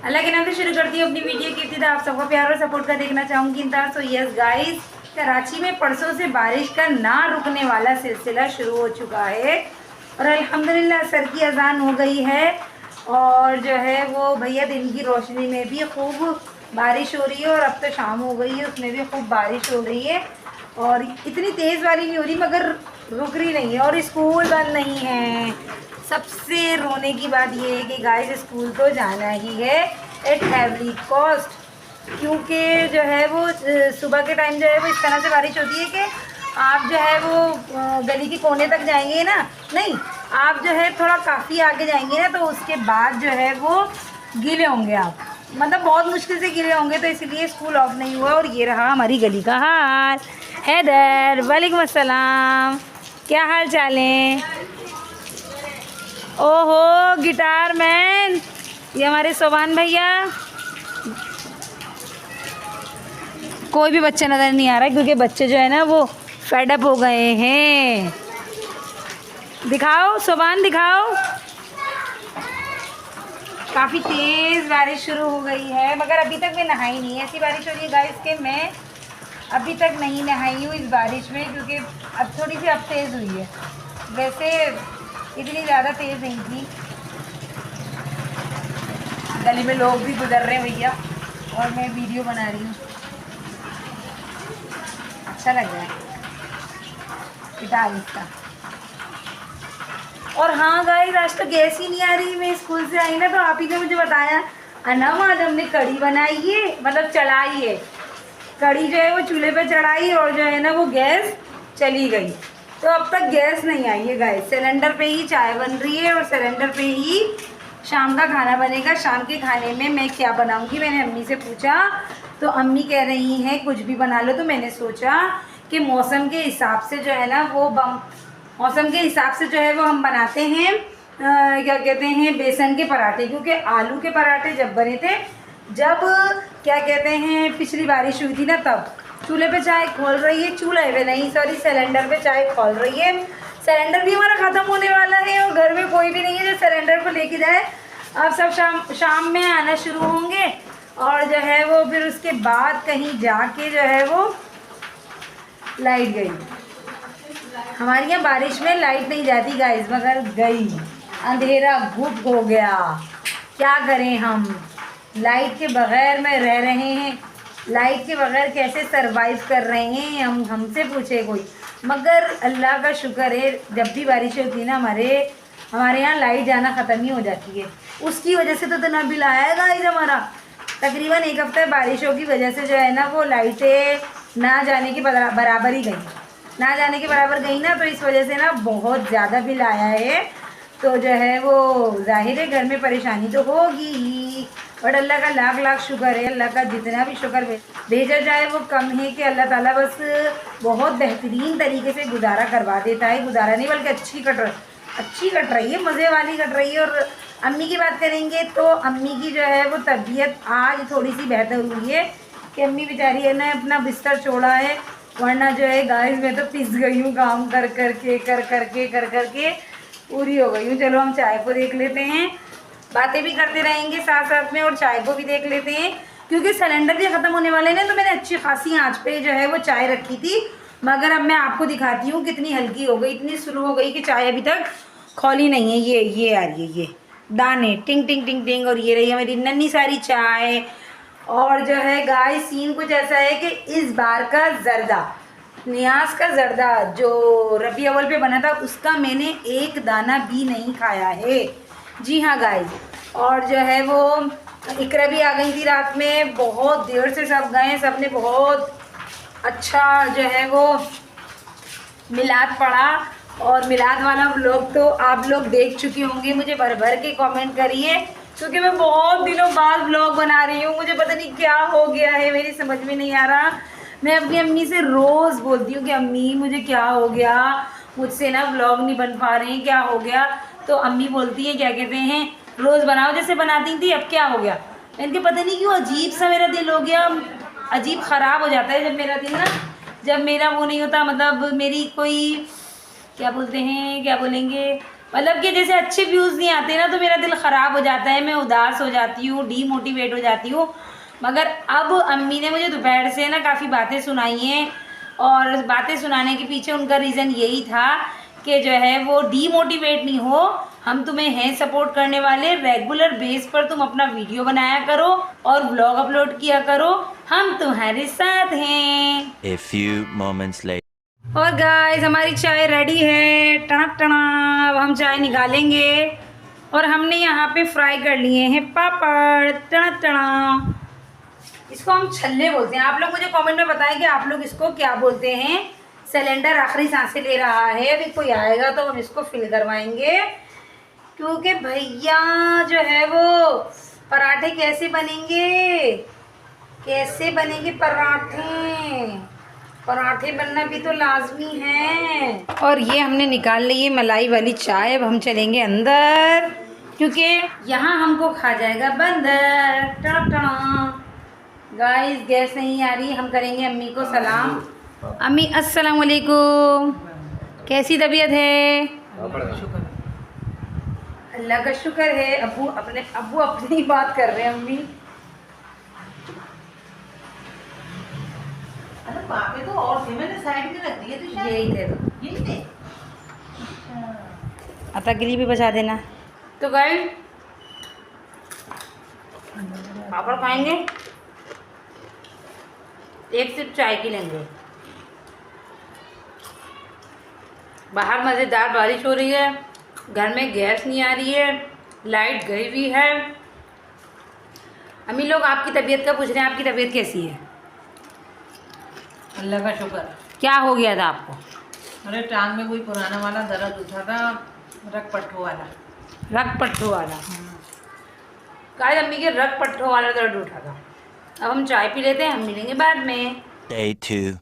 अल्लाह के नाम से शुरू करती हूँ अपनी वीडियो की इब्तिदा। आप सबका प्यार और सपोर्ट का देखना चाहूँगी इंतजार। सो यस गाइस, कराची में परसों से बारिश का ना रुकने वाला सिलसिला शुरू हो चुका है और अल्हम्दुलिल्लाह असर की अजान हो गई है और जो है वो भैया दिन की रोशनी में भी खूब बारिश हो रही है और अब तो शाम हो गई है उसमें भी खूब बारिश हो रही है और इतनी तेज़ वाली नहीं हो रही मगर रुक रही नहीं है और स्कूल बंद नहीं है। सबसे रोने की बात ये है कि गाइस स्कूल तो जाना ही है एट एवरी कॉस्ट, क्योंकि जो है वो सुबह के टाइम जो है वो इस तरह से बारिश होती है कि आप जो है वो गली के कोने तक जाएंगे ना, नहीं आप जो है थोड़ा काफ़ी आगे जाएंगे ना तो उसके बाद जो है वो गीले होंगे आप, मतलब बहुत मुश्किल से गिरे होंगे, तो इसलिए स्कूल ऑफ नहीं हुआ। और ये रहा हमारी गली का हाल। हैदर, वालेकुम अस्सलाम, क्या हाल चाल है? ओहो गिटार मैन, ये हमारे सोबान भैया। कोई भी बच्चा नज़र नहीं आ रहा है क्योंकि बच्चे जो है ना वो फेड अप हो गए हैं। दिखाओ सोबान, दिखाओ। काफ़ी तेज़ बारिश शुरू हो गई है मगर अभी तक मैं नहाई नहीं है। ऐसी बारिश हो रही है गाइस कि मैं अभी तक नहीं नहाई हूँ इस बारिश में, क्योंकि अब थोड़ी सी अब तेज़ हुई है, वैसे इतनी ज़्यादा तेज़ नहीं थी। गली में लोग भी गुजर रहे हैं भैया और मैं वीडियो बना रही हूँ, अच्छा लग रहा है गिटार इसका। और हाँ गाइस, आज तो गैस ही नहीं आ रही। मैं स्कूल से आई ना तो आप ही ने मुझे बताया अनम आज हमने कढ़ी बनाई है, मतलब चढ़ाई है, कढ़ी जो है वो चूल्हे पे चढ़ाई और जो है ना वो गैस चली गई, तो अब तक गैस नहीं आई है गाइस। सिलेंडर पे ही चाय बन रही है और सिलेंडर पे ही शाम का खाना बनेगा। शाम के खाने में मैं क्या बनाऊँगी, मैंने अम्मी से पूछा तो अम्मी कह रही हैं कुछ भी बना लो। तो मैंने सोचा कि मौसम के हिसाब से जो है ना वो मौसम के हिसाब से जो है वो हम बनाते हैं क्या कहते हैं बेसन के पराठे, क्योंकि आलू के पराठे जब बने थे, जब क्या कहते हैं पिछली बारिश हुई थी ना, तब चूल्हे पे चाय खोल रही है, चूल्हे पे नहीं सॉरी सिलेंडर पे चाय खोल रही है। सिलेंडर भी हमारा ख़त्म होने वाला है और घर में कोई भी नहीं है जो सिलेंडर को लेके जाए। अब सब शाम में आना शुरू होंगे और जो है वो फिर उसके बाद कहीं जाके जो है वो लाइट गई। हमारे यहाँ बारिश में लाइट नहीं जाती गाइस, मगर गई, अंधेरा घुट हो गया। क्या करें हम, लाइट के बगैर में रह रहे हैं, लाइट के बगैर कैसे सरवाइव कर रहे हैं हम, हमसे पूछे कोई। मगर अल्लाह का शुक्र है जब भी बारिश होती है ना हमारे यहाँ लाइट जाना ख़त्म ही हो जाती है। उसकी वजह से तो इतना बिल आया है गाइस हमारा, तकरीबन एक हफ्ते बारिशों की वजह से जो है ना वो लाइटें ना जाने के बराबर ही गई, ना जाने के बराबर गई ना, तो इस वजह से ना बहुत ज़्यादा बिल आया है। तो जो है वो जाहिर है घर में परेशानी तो होगी ही, बट अल्लाह का लाख लाख शुक्र है, अल्लाह का जितना भी शुक्र भेजा जाए वो कम है कि अल्लाह ताला बस बहुत बेहतरीन तरीके से गुजारा करवा देता है। गुजारा नहीं बल्कि अच्छी कट रही है, मज़े वाली कट रही है। और अम्मी की बात करेंगे तो अम्मी की जो है वो तबीयत आज थोड़ी सी बेहतर हुई है कि अम्मी बेचारी है ना अपना बिस्तर छोड़ा है, वरना जो है गाइस मैं तो पिस गई हूँ काम कर करके पूरी हो गई हूँ। चलो हम चाय को देख लेते हैं, बातें भी करते रहेंगे साथ साथ में और चाय को भी देख लेते हैं, क्योंकि सिलेंडर भी ख़त्म होने वाले हैं। तो मैंने अच्छी खासी आंच पे जो है वो चाय रखी थी, मगर अब मैं आपको दिखाती हूँ कितनी हल्की हो गई, इतनी स्लो हो गई कि चाय अभी तक खोली नहीं है। ये आ रही है, ये दाने टिंग टिंग टिंग टिंग, और ये रही है मेरी नन्ही सारी चाय। और जो है गाइस सीन कुछ ऐसा है कि इस बार का जर्दा, नियाज का जर्दा जो रबी अव्वल पे बना था उसका मैंने एक दाना भी नहीं खाया है। जी हाँ गाइस, और जो है वो इकरा भी आ गई थी रात में, बहुत देर से सब गए, सब ने बहुत अच्छा जो है वो मिलाद पढ़ा। और मिलाद वाला व्लॉग तो आप लोग देख चुके होंगे, मुझे भर भर के कमेंट करिए, क्योंकि मैं बहुत दिनों बाद व्लॉग बना रही हूँ। मुझे पता नहीं क्या हो गया है, मेरी समझ में नहीं आ रहा। मैं अपनी अम्मी से रोज़ बोलती हूँ कि अम्मी मुझे क्या हो गया, मुझसे ना व्लॉग नहीं बन पा रहे हैं, क्या हो गया। तो अम्मी बोलती है क्या कहते हैं रोज़ बनाओ जैसे बनाती थी, अब क्या हो गया। इनके पता नहीं क्यों अजीब सा मेरा दिल हो गया, अजीब ख़राब हो जाता है जब मेरा दिल ना, जब मेरा वो नहीं होता, मतलब मेरी कोई क्या बोलते हैं क्या बोलेंगे मतलब कि जैसे अच्छे व्यूज़ नहीं आते ना तो मेरा दिल ख़राब हो जाता है, मैं उदास हो जाती हूँ, डीमोटिवेट हो जाती हूँ। मगर अब अम्मी ने मुझे दोपहर से ना काफ़ी बातें सुनाई हैं, और बातें सुनाने के पीछे उनका रीज़न यही था कि जो है वो डीमोटिवेट नहीं हो, हम तुम्हें हैं सपोर्ट करने वाले, रेगुलर बेस पर तुम अपना वीडियो बनाया करो और व्लॉग अपलोड किया करो, हम तुम्हारे साथ हैं। A few moments later. और गाइस हमारी चाय रेडी है, टणक टणा। अब हम चाय निकालेंगे और हमने यहाँ पे फ्राई कर लिए हैं पापड़, टणक टणा। इसको हम छल्ले बोलते हैं। आप लोग मुझे कमेंट में बताएं कि आप लोग इसको क्या बोलते हैं। सिलेंडर आखिरी सांसें ले रहा है, अभी कोई आएगा तो हम इसको फिल करवाएंगे, क्योंकि भैया जो है वो पराठे कैसे बनेंगे, कैसे बनेंगे पराठे बनना भी तो लाजमी है। और ये हमने निकाल ली है मलाई वाली चाय। अब हम चलेंगे अंदर, क्योंकि यहाँ हमको खा जाएगा बंदर। टणा गाइस गैस नहीं आ रही, हम करेंगे अम्मी को सलाम। अम्मी अस्सलाम वालेकुम, कैसी तबीयत है? अल्लाह का शुक्र है। अब्बू अपनी बात कर रहे हैं। अम्मी पापे तो और थे, मैंने साइड में रख दिए। तो यही थे, तो यही थे। अता के लिए भी बचा देना। तो गाइस पापड़ खाएंगे, एक सिर्फ चाय की लेंगे। बाहर मज़ेदार बारिश हो रही है, घर में गैस नहीं आ रही है, लाइट गई हुई है। अम्मी लोग आपकी तबीयत का पूछ रहे हैं, आपकी तबीयत कैसी है? अल्लाह का शुक्र। क्या हो गया था आपको? अरे टांग में कोई पुराना वाला दर्द उठा था, रग पट्टों वाला। गाइस अम्मी के रग पट्टों वाला दर्द उठा था। अब हम चाय पी लेते हैं, हम मिलेंगे बाद में। Day 2.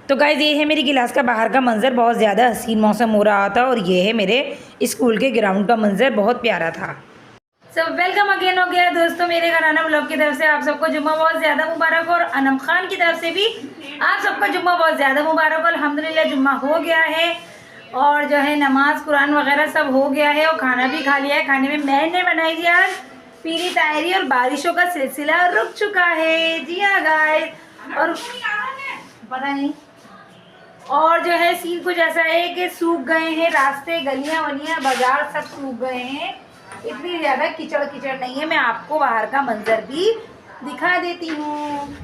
तो गाइस ये है मेरी गिलास का बाहर का मंज़र, बहुत ज़्यादा हसीन मौसम हो रहा था, और ये है मेरे स्कूल के ग्राउंड का मंज़र, बहुत प्यारा था। सब वेलकम अगेन हो गया दोस्तों मेरे घर अनम व्लॉग की तरफ से आप सबको जुम्मा बहुत ज़्यादा मुबारक, और अनम खान की तरफ से भी आप सबको जुम्मा बहुत ज़्यादा मुबारक। अल्हम्दुलिल्लाह जुम्मा हो गया है, और जो है नमाज कुरान वगैरह सब हो गया है, और खाना भी खा लिया है। खाने में मैंने बनाई थी आज पीली तायरी, और बारिशों का सिलसिला रुक चुका है। जी हाँ गाइस, और पता नहीं, और जो है सीन कुछ ऐसा है कि सूख गए हैं रास्ते, गलियां वलियां बाजार सब सूख गए हैं, इतनी ज़्यादा कीचड़ नहीं है। मैं आपको बाहर का मंजर भी दिखा देती हूँ।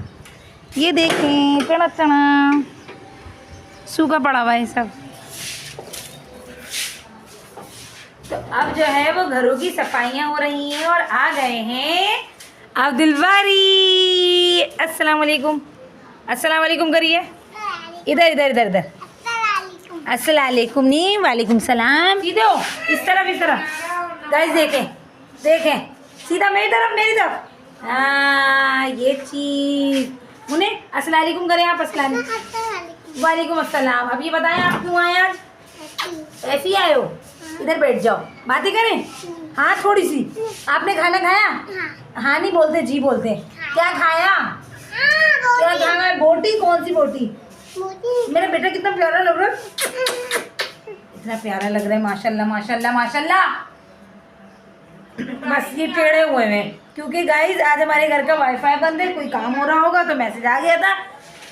ये देखें चना चना सूखा पड़ा हुआ है सब। तो अब जो है वो घरों की सफाइयाँ हो रही हैं, और आ गए हैं अब्दुल बारी। अस्सलाम वालेकुम, अस्सलाम वालेकुम करिए। इधर इधर इधर इधर अस्सलाम वालेकुम। नहीं वालेकुम सलाम। सीधे हो, इस तरफ गाइस, देखें सीधा मेरी तरफ। हाँ ये चीज़ उन्हें अस्सलाम वालेकुम करें आप। अस्सलाम वालेकुम अस्सलाम। अब ये बताएं आप क्यों आए आज? ऐसे ही आए हो? इधर बैठ जाओ, बातें करें। हाँ थोड़ी सी। आपने खाना खाया? हाँ नहीं बोलते, जी बोलते। क्या खाया? क्या खाना है? बोटी? कौन सी बोटी? मेरा बेटा कितना प्यारा लग रहा है, इतना प्यारा लग रहा है, माशाल्लाह माशाल्लाह माशाल्लाह। बस ये टेढ़े हुए हैं, क्योंकि गाइस आज हमारे घर का वाईफाई बंद है। कोई काम हो रहा होगा तो मैसेज आ गया था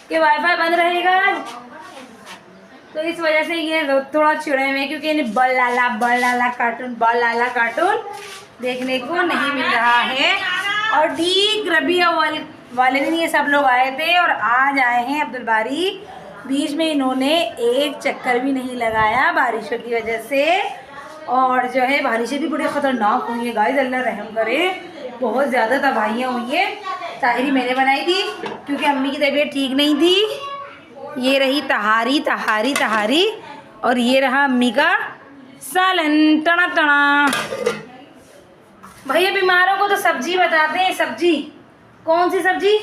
कि वाईफाई बंद रहेगा आज, तो इस वजह से ये थोड़ा चिड़े हुए, क्योंकि इन्हें बड़ लाला कार्टून देखने को नहीं मिल रहा है। और ठीक रबी अव्वल वाले दिन ये सब लोग आए थे, और आज आए हैं अब्दुल बारी। बीच में इन्होंने एक चक्कर भी नहीं लगाया बारिशों की वजह से, और जो है बारिशें भी बड़ी ख़तरनाक हुई हैं गाइस, अल्लाह रहम करे, बहुत ज़्यादा तबाहियाँ हुई हैं। ताहिरी मैंने बनाई थी क्योंकि अम्मी की तबीयत ठीक नहीं थी। ये रही तहारी, और ये रहा अम्मी का सालन। टना भैया बीमारों को तो सब्जी बताते हैं। सब्जी कौन सी सब्जी?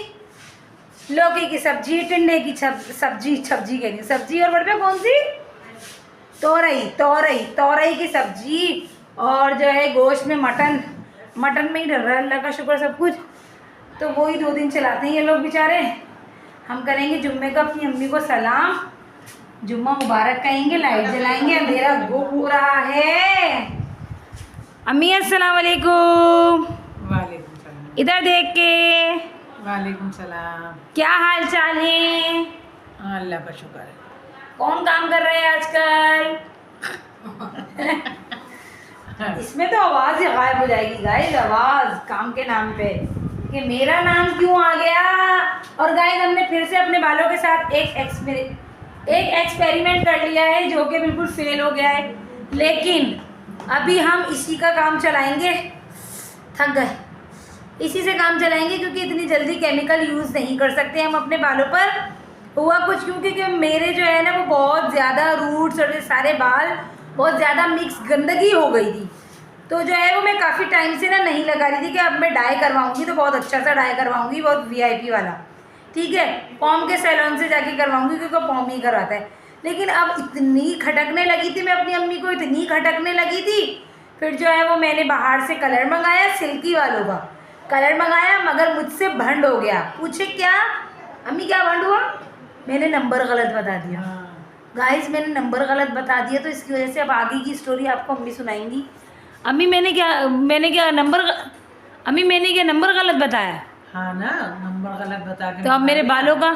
लौकी की सब्जी, टिंडे की सब्जी कह रही सब्जी, और बड़े कौन सी? तोरई की सब्जी, और जो है गोश्त में मटन में ही डर रहा है, अल्लाह का शुक्र सब कुछ। तो वही 2 दिन चलाते हैं ये लोग बेचारे। हम करेंगे जुम्मे का अपनी अम्मी को सलाम, जुम्मा मुबारक कहेंगे, लाइट जलाएंगे, अंधेरा गुम हो रहा है। अम्मी अस्सलाम वालेकुम। वालेकुम सलाम। इधर देख के। वालेकुम सलाम। क्या हाल चाल है? अल्लाह का शुक्र है। कौन काम कर रहे हैं आजकल? इसमें तो आवाज़ ही गायब हो जाएगी गाइस, आवाज़ काम के नाम पे कि मेरा नाम क्यों आ गया। और गाइस हमने फिर से अपने बालों के साथ एक एक्सपेरिमेंट कर लिया है जो कि बिल्कुल फेल हो गया है, लेकिन अभी हम इसी का काम चलाएंगे। थक गए, इसी से काम चलाएंगे क्योंकि इतनी जल्दी केमिकल यूज़ नहीं कर सकते हम अपने बालों पर। हुआ कुछ क्योंकि मेरे जो है ना वो बहुत ज़्यादा रूट्स और सारे बाल बहुत ज़्यादा मिक्स गंदगी हो गई थी, तो जो है वो मैं काफ़ी टाइम से ना नहीं लगा रही थी कि अब मैं डाई करवाऊंगी तो बहुत अच्छा सा डाई करवाऊंगी, बहुत VIP वाला, ठीक है, पॉम के सैलून से जाके करवाऊंगी क्योंकि पॉम ही करवाता है। लेकिन अब इतनी खटकने लगी थी, मैं अपनी अम्मी को इतनी खटकने लगी थी, फिर जो है वो मैंने बाहर से कलर मंगाया, सिल्की वालों का कलर मंगाया, मगर मुझसे भंड हो गया। पूछे क्या अम्मी क्या भंड हुआ? मैंने नंबर गलत बता दिया गाइस, मैंने नंबर गलत बता दिया, तो इसकी वजह से अब आगे की स्टोरी आपको अम्मी सुनाएंगी। अम्मी मैंने क्या नंबर गलत बताया? हाँ ना, नंबर गलत बता के तो अब मेरे बालों का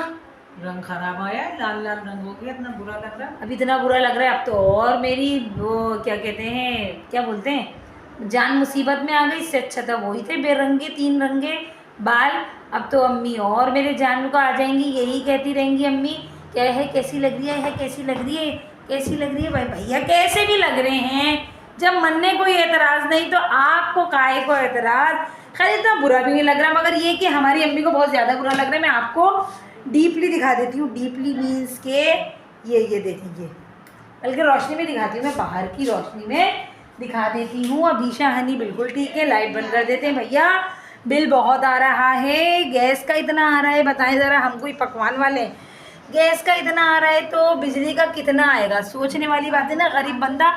रंग खराब आया है, लाल लाल रंग हो गया, इतना बुरा लग रहा है। अब इतना बुरा लग रहा है, अब तो और मेरी वो क्या कहते हैं, क्या बोलते हैं, जान मुसीबत में आ गई। इससे अच्छा था वही थे बेरंगे 3 रंगे बाल। अब तो अम्मी और मेरे जान को आ जाएंगी, यही कहती रहेंगी अम्मी क्या है, कैसी लग रही है, कैसी लग रही है, कैसी लग रही है। भाई भैया कैसे भी लग रहे हैं, जब मन में कोई एतराज़ नहीं तो आपको काहे को एतराज़। खैर इतना बुरा भी नहीं लग रहा, मगर ये कि हमारी अम्मी को बहुत ज़्यादा बुरा लग रहा है। मैं आपको डीपली दिखा देती हूँ, डीपली मीन्स के ये देखिए, बल्कि रोशनी में दिखाती हूँ, मैं बाहर की रोशनी में दिखा देती हूँ। अभीशा हनी बिल्कुल ठीक है, लाइट बंद कर देते हैं भैया, बिल बहुत आ रहा है, गैस का इतना आ रहा है, बताएं ज़रा, हम कोई पकवान वाले, गैस का इतना आ रहा है तो बिजली का कितना आएगा। सोचने वाली बात है ना, गरीब बंदा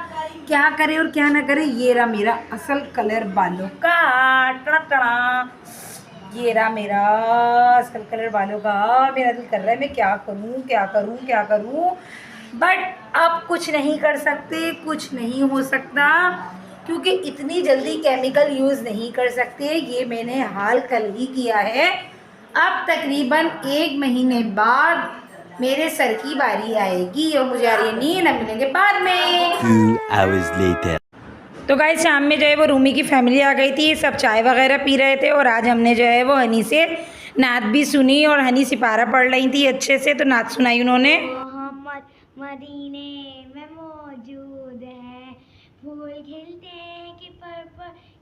क्या करे और क्या ना करे। ये रहा मेरा असल कलर बालों का, टड़ा, ये रहा मेरा असल कलर बालों का। मेरा दिल कर रहा है मैं क्या करूं, बट अब कुछ नहीं कर सकते, कुछ नहीं हो सकता क्योंकि इतनी जल्दी केमिकल यूज़ नहीं कर सकते। ये मैंने हाल कल ही किया है। अब तकरीबन 1 महीने बाद मेरे सर की बारी आएगी और मुझे आ रही है नींद, हम मिलेंगे बाद में। 2 hours later. तो गाइस शाम में जो है वो रूमी की फैमिली आ गई थी, सब चाय वगैरह पी रहे थे और आज हमने जो है वो हनी से नात भी सुनी और हनी सिपारा पढ़ रही थी अच्छे से, तो नात सुनाई उन्होंने। मोहम्मद मदीने में मौजूद है, फूल खिलते हैं कि पर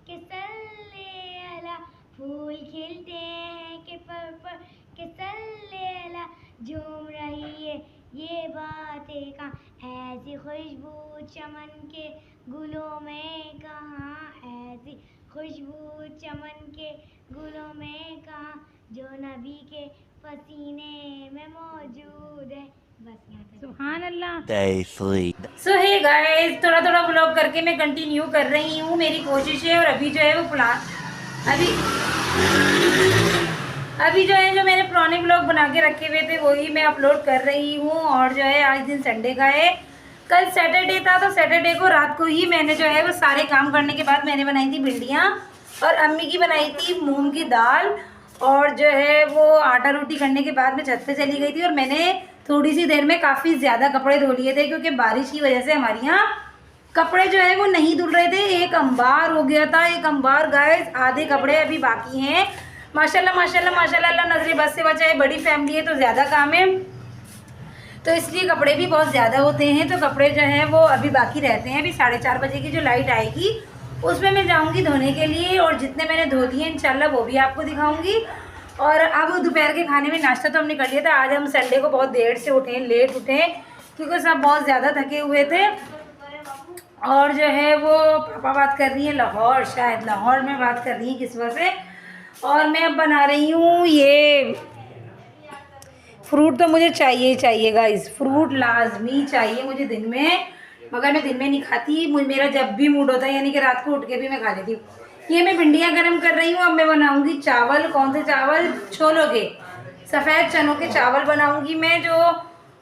के सल्ले अला, फूल खिलते हैं कि पर के सल्ले अला, झूम रही है ये बातें कहाँ, ऐसी खुशबू चमन के गुलों में कहाँ, ऐसी खुशबू चमन के गुलों में कहाँ, जो नबी के पसीने में मौजूद है। बस यहाँ तक। सुभान अल्लाह। Day 3. सो हे गाइस, थोड़ा थोड़ा व्लॉग करके मैं कंटिन्यू कर रही हूँ, मेरी कोशिश है। और अभी जो है वो अभी जो है जो मैंने पुराने व्लॉग बना के रखे हुए थे वही मैं अपलोड कर रही हूँ। और जो है आज दिन संडे का है, कल सैटरडे था, तो सैटरडे को रात को ही मैंने जो है वो सारे काम करने के बाद मैंने बनाई थी भिंडियाँ और अम्मी की बनाई थी मूंग की दाल। और जो है वो आटा रोटी करने के बाद मैं छत पे चली गई थी और मैंने थोड़ी सी देर में काफ़ी ज़्यादा कपड़े धो लिए थे क्योंकि बारिश की वजह से हमारे यहाँ कपड़े जो है वो नहीं धुल रहे थे। एक अंबार हो गया था, एक अंबार गाइस, आधे कपड़े अभी बाकी हैं। माशाल्लाह माशाल्लाह माशाल्लाह, अल्लाह नजरे बस से बचाए, बड़ी फैमिली है तो ज़्यादा काम है, तो इसलिए कपड़े भी बहुत ज़्यादा होते हैं, तो कपड़े जो हैं वो अभी बाकी रहते हैं। अभी 4:30 बजे की जो लाइट आएगी उसमें मैं जाऊंगी धोने के लिए, और जितने मैंने धो दिए इंशाल्लाह वो भी आपको दिखाऊंगी। और अब दोपहर के खाने में नाश्ता तो हमने कर लिया था। आज हम संडे को बहुत देर से उठे, लेट उठे क्योंकि सब बहुत ज़्यादा थके हुए थे। और जो है वो पापा बात कर रही है लाहौर, शायद लाहौर में बात कर रही है किस वजह से। और मैं अब बना रही हूँ ये फ्रूट, तो मुझे चाहिए चाहिए गाइस, फ्रूट लाजमी चाहिए मुझे दिन में, मगर मैं दिन में नहीं खाती, मेरा जब भी मूड होता है यानी कि रात को उठ के भी मैं खा लेती हूँ। ये मैं भिंडियाँ गरम कर रही हूँ। अब मैं बनाऊँगी चावल, कौन से चावल, छोलों के, सफ़ेद चनों के चावल बनाऊँगी मैं, जो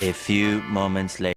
A few moments later.